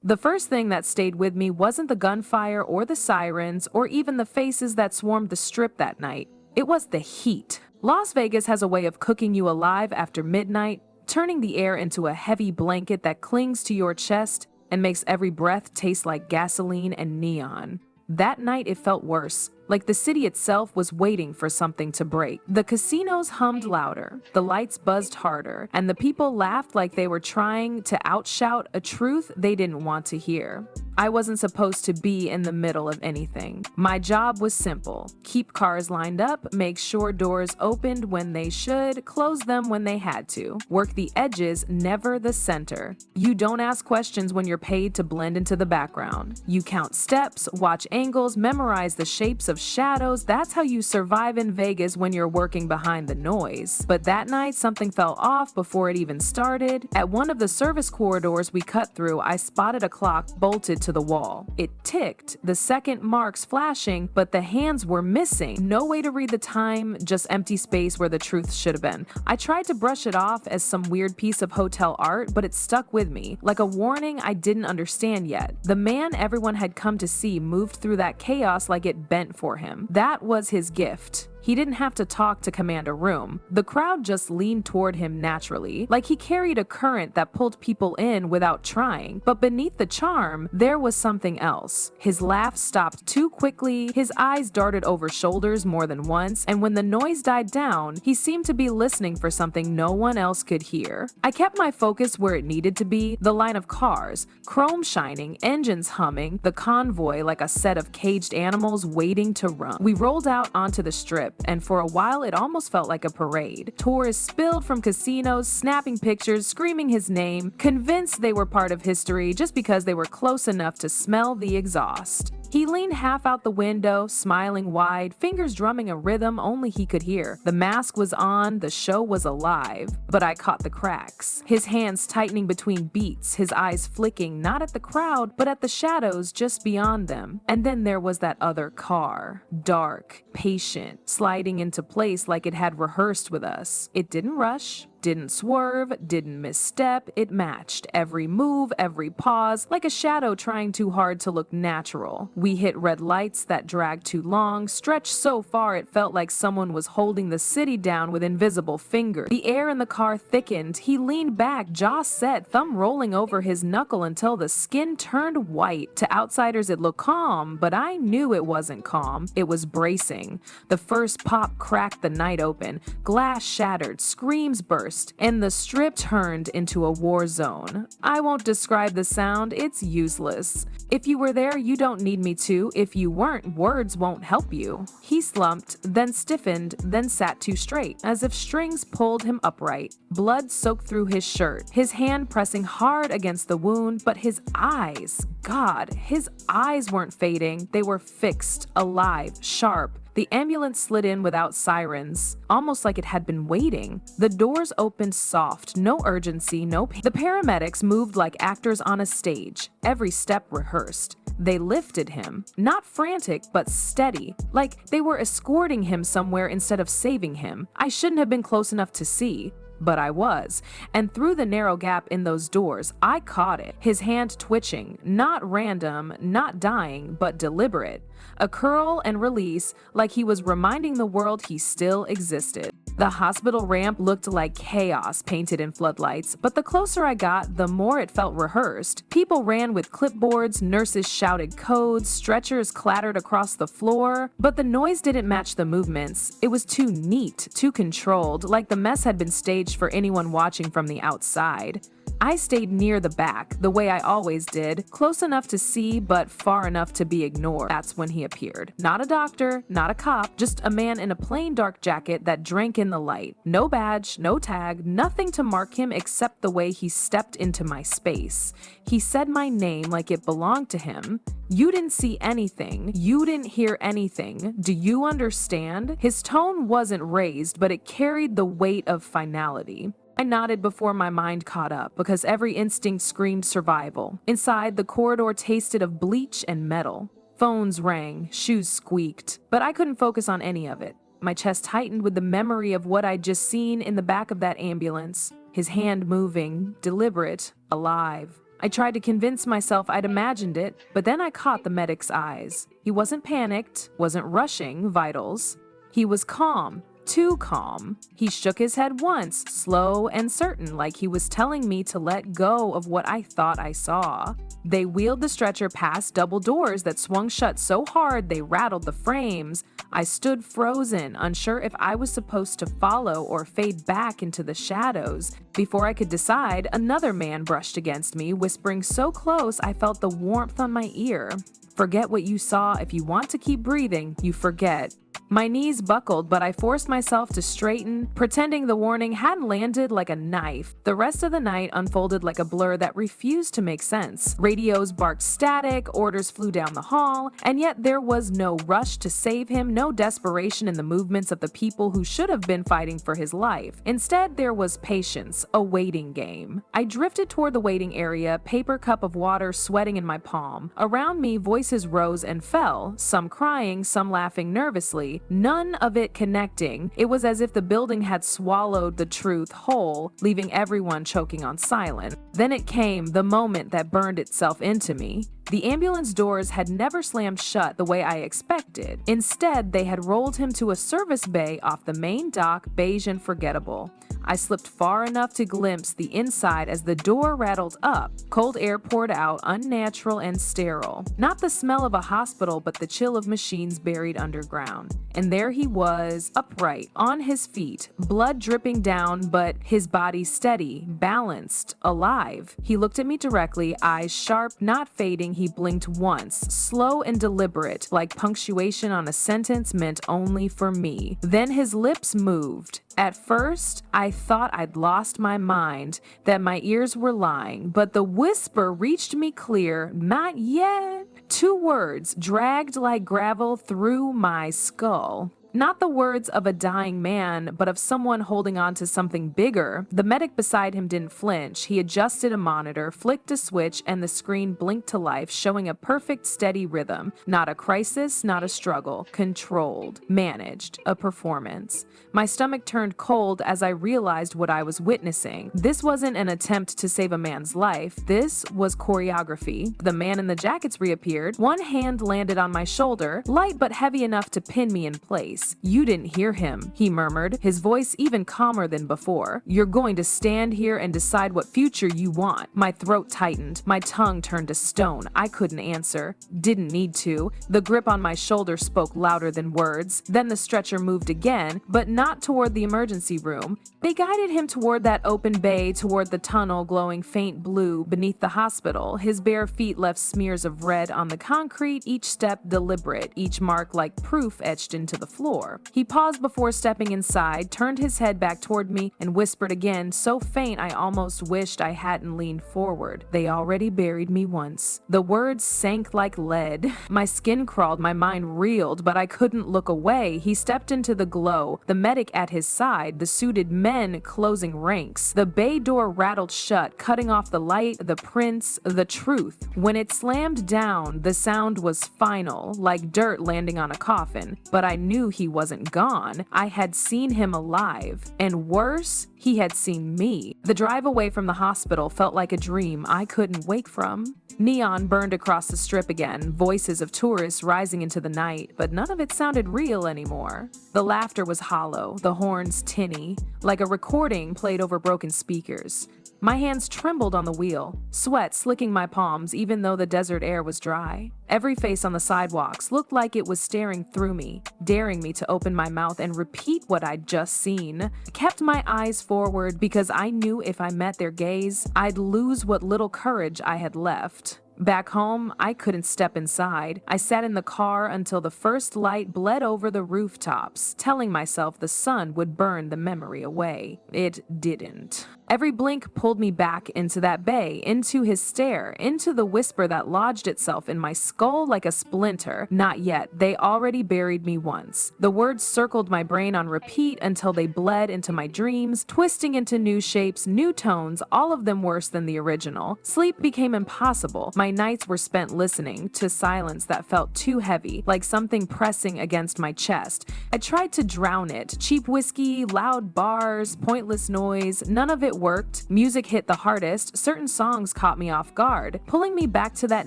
The first thing that stayed with me wasn't the gunfire or the sirens or even the faces that swarmed the strip that night. It was the heat. Las Vegas has a way of cooking you alive after midnight, turning the air into a heavy blanket that clings to your chest and makes every breath taste like gasoline and neon. That night it felt worse, like the city itself was waiting for something to break. The casinos hummed louder, the lights buzzed harder, and the people laughed like they were trying to outshout a truth they didn't want to hear. I wasn't supposed to be in the middle of anything. My job was simple: keep cars lined up, make sure doors opened when they should, close them when they had to. Work the edges, never the center. You don't ask questions when you're paid to blend into the background. You count steps, watch angles, memorize the shapes of shadows. That's how you survive in Vegas when you're working behind the noise. But that night, something fell off before it even started. At one of the service corridors we cut through, I spotted a clock bolted to the wall. It ticked, the second marks flashing, but the hands were missing. No way to read the time, just empty space where the truth should have been. I tried to brush it off as some weird piece of hotel art, but it stuck with me, like a warning I didn't understand yet. The man everyone had come to see moved through that chaos like it bent for him. That was his gift. He didn't have to talk to command a room. The crowd just leaned toward him naturally, like he carried a current that pulled people in without trying. But beneath the charm, there was something else. His laugh stopped too quickly, his eyes darted over shoulders more than once, and when the noise died down, he seemed to be listening for something no one else could hear. I kept my focus where it needed to be: the line of cars, chrome shining, engines humming, the convoy like a set of caged animals waiting to run. We rolled out onto the strip, and for a while it almost felt like a parade. Tourists spilled from casinos, snapping pictures, screaming his name, convinced they were part of history just because they were close enough to smell the exhaust. He leaned half out the window, smiling wide, fingers drumming a rhythm only he could hear. The mask was on, the show was alive, but I caught the cracks. His hands tightening between beats, his eyes flicking not at the crowd, but at the shadows just beyond them. And then there was that other car. Dark, patient, sliding into place like it had rehearsed with us. It didn't rush, didn't swerve, didn't misstep. It matched every move, every pause, like a shadow trying too hard to look natural. We hit red lights that dragged too long, stretched so far it felt like someone was holding the city down with invisible fingers. The air in the car thickened. He leaned back, jaw set, thumb rolling over his knuckle until the skin turned white. To outsiders it looked calm, but I knew it wasn't calm. It was bracing. The first pop cracked the night open. Glass shattered, screams burst, and the strip turned into a war zone. I won't describe the sound, it's useless. If you were there, you don't need me to. If you weren't, words won't help you. He slumped, then stiffened, then sat too straight, as if strings pulled him upright. Blood soaked through his shirt, his hand pressing hard against the wound, but his eyes, God, his eyes weren't fading. They were fixed, alive, sharp. The ambulance slid in without sirens, almost like it had been waiting. The doors opened soft, no urgency, no pain. The paramedics moved like actors on a stage, every step rehearsed. They lifted him, not frantic, but steady, like they were escorting him somewhere instead of saving him. I shouldn't have been close enough to see, but I was, and through the narrow gap in those doors, I caught it, his hand twitching, not random, not dying, but deliberate. A curl and release, like he was reminding the world he still existed. The hospital ramp looked like chaos painted in floodlights, but the closer I got, the more it felt rehearsed. People ran with clipboards, nurses shouted codes, stretchers clattered across the floor, but the noise didn't match the movements. It was too neat, too controlled, like the mess had been staged for anyone watching from the outside. I stayed near the back, the way I always did, close enough to see but far enough to be ignored. That's when he appeared. Not a doctor, not a cop, just a man in a plain dark jacket that drank in the light. No badge, no tag, nothing to mark him except the way he stepped into my space. He said my name like it belonged to him. You didn't see anything. You didn't hear anything. Do you understand? His tone wasn't raised, but it carried the weight of finality. I nodded before my mind caught up, because every instinct screamed survival. Inside, the corridor tasted of bleach and metal. Phones rang, shoes squeaked, but I couldn't focus on any of it. My chest tightened with the memory of what I'd just seen in the back of that ambulance. His hand moving, deliberate, alive. I tried to convince myself I'd imagined it, but then I caught the medic's eyes. He wasn't panicked, wasn't rushing vitals. He was calm. Too calm. He shook his head once, slow and certain, like he was telling me to let go of what I thought I saw. They wheeled the stretcher past double doors that swung shut so hard they rattled the frames. I stood frozen, unsure if I was supposed to follow or fade back into the shadows. Before I could decide, another man brushed against me, whispering so close I felt the warmth on my ear. Forget what you saw. If you want to keep breathing, you forget. My knees buckled, but I forced myself to straighten, pretending the warning hadn't landed like a knife. The rest of the night unfolded like a blur that refused to make sense. Radios barked static, orders flew down the hall, and yet there was no rush to save him, no desperation in the movements of the people who should have been fighting for his life. Instead, there was patience, a waiting game. I drifted toward the waiting area, paper cup of water sweating in my palm. Around me, voices rose and fell, some crying, some laughing nervously. None of it connecting. It was as if the building had swallowed the truth whole, leaving everyone choking on silence. Then it came, the moment that burned itself into me. The ambulance doors had never slammed shut the way I expected. Instead, they had rolled him to a service bay off the main dock, beige and forgettable. I slipped far enough to glimpse the inside as the door rattled up. Cold air poured out, unnatural and sterile. Not the smell of a hospital, but the chill of machines buried underground. And there he was, upright, on his feet, blood dripping down, but his body steady, balanced, alive. He looked at me directly, eyes sharp, not fading. He blinked once, slow and deliberate, like punctuation on a sentence meant only for me. Then his lips moved. At first, I thought I'd lost my mind, that my ears were lying, but the whisper reached me clear, not yet. 2 words dragged like gravel through my skull. Not the words of a dying man, but of someone holding on to something bigger. The medic beside him didn't flinch. He adjusted a monitor, flicked a switch, and the screen blinked to life, showing a perfect, steady rhythm. Not a crisis, not a struggle. Controlled. Managed. A performance. My stomach turned cold as I realized what I was witnessing. This wasn't an attempt to save a man's life. This was choreography. The man in the jackets reappeared. One hand landed on my shoulder, light but heavy enough to pin me in place. "You didn't hear him," he murmured, his voice even calmer than before. "You're going to stand here and decide what future you want." My throat tightened. My tongue turned to stone. I couldn't answer. Didn't need to. The grip on my shoulder spoke louder than words. Then the stretcher moved again, but not toward the emergency room. They guided him toward that open bay, toward the tunnel glowing faint blue beneath the hospital. His bare feet left smears of red on the concrete, each step deliberate, each mark like proof etched into the floor. He paused before stepping inside, turned his head back toward me, and whispered again, so faint I almost wished I hadn't leaned forward. "They already buried me once." The words sank like lead. My skin crawled, my mind reeled, but I couldn't look away. He stepped into the glow, the medic at his side, the suited men closing ranks. The bay door rattled shut, cutting off the light, the prints, the truth. When it slammed down, the sound was final, like dirt landing on a coffin, but I knew he wasn't gone. I had seen him alive. And worse, he had seen me. The drive away from the hospital felt like a dream I couldn't wake from. Neon burned across the strip again, voices of tourists rising into the night, but none of it sounded real anymore. The laughter was hollow, the horns tinny, like a recording played over broken speakers. My hands trembled on the wheel, sweat slicking my palms even though the desert air was dry. Every face on the sidewalks looked like it was staring through me, daring me to open my mouth and repeat what I'd just seen. I kept my eyes forward because I knew if I met their gaze, I'd lose what little courage I had left. Back home, I couldn't step inside. I sat in the car until the first light bled over the rooftops, telling myself the sun would burn the memory away. It didn't. Every blink pulled me back into that bay, into his stare, into the whisper that lodged itself in my skull like a splinter. Not yet. They already buried me once. The words circled my brain on repeat until they bled into my dreams, twisting into new shapes, new tones, all of them worse than the original. Sleep became impossible. My nights were spent listening to silence that felt too heavy, like something pressing against my chest. I tried to drown it. Cheap whiskey, loud bars, pointless noise, none of it it worked. Music hit the hardest. Certain songs caught me off guard, pulling me back to that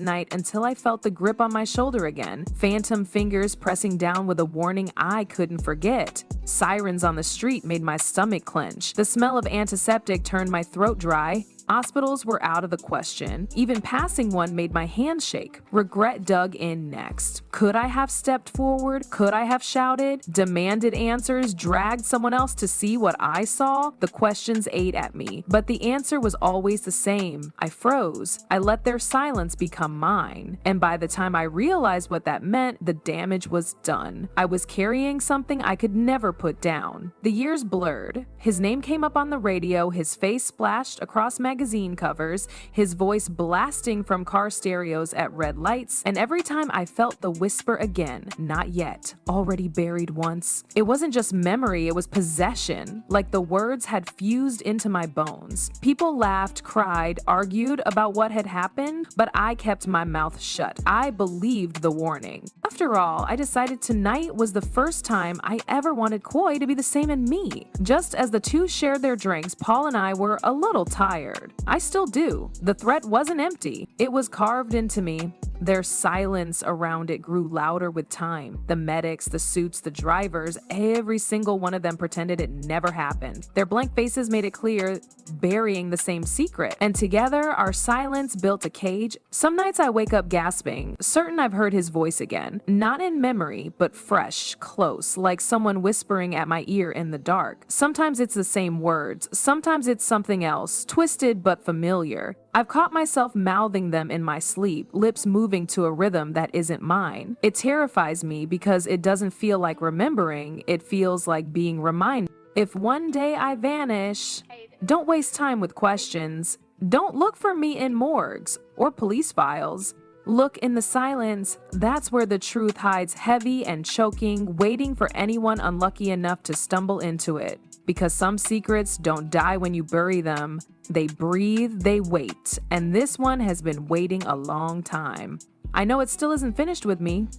night until I felt the grip on my shoulder again. Phantom fingers pressing down with a warning I couldn't forget. Sirens on the street made my stomach clench. The smell of antiseptic turned my throat dry. Hospitals were out of the question. Even passing one made my hand shake. Regret dug in next. Could I have stepped forward? Could I have shouted? Demanded answers? Dragged someone else to see what I saw? The questions ate at me, but the answer was always the same. I froze. I let their silence become mine. And by the time I realized what that meant, the damage was done. I was carrying something I could never put down. The years blurred. His name came up on the radio, his face splashed across magazine covers, his voice blasting from car stereos at red lights, and every time I felt the whisper again, not yet, already buried once. It wasn't just memory, it was possession, like the words had fused into my bones. People laughed, cried, argued about what had happened, but I kept my mouth shut. I believed the warning. After all, I decided tonight was the first time I ever wanted Coy to be the same in me. Just as the two shared their drinks, Paul and I were a little tired. I still do. The threat wasn't empty. It was carved into me. Their silence around it grew louder with time. The medics, the suits, the drivers, every single one of them pretended it never happened. Their blank faces made it clear, burying the same secret. And together, our silence built a cage. Some nights I wake up gasping, certain I've heard his voice again. Not in memory, but fresh, close, like someone whispering at my ear in the dark. Sometimes it's the same words. Sometimes it's something else, twisted but familiar. I've caught myself mouthing them in my sleep, lips moving to a rhythm that isn't mine. It terrifies me because it doesn't feel like remembering, it feels like being reminded. If one day I vanish, don't waste time with questions. Don't look for me in morgues or police files. Look in the silence. That's where the truth hides, heavy and choking, waiting for anyone unlucky enough to stumble into it. Because some secrets don't die when you bury them. They breathe, they wait. And this one has been waiting a long time. I know it still isn't finished with me.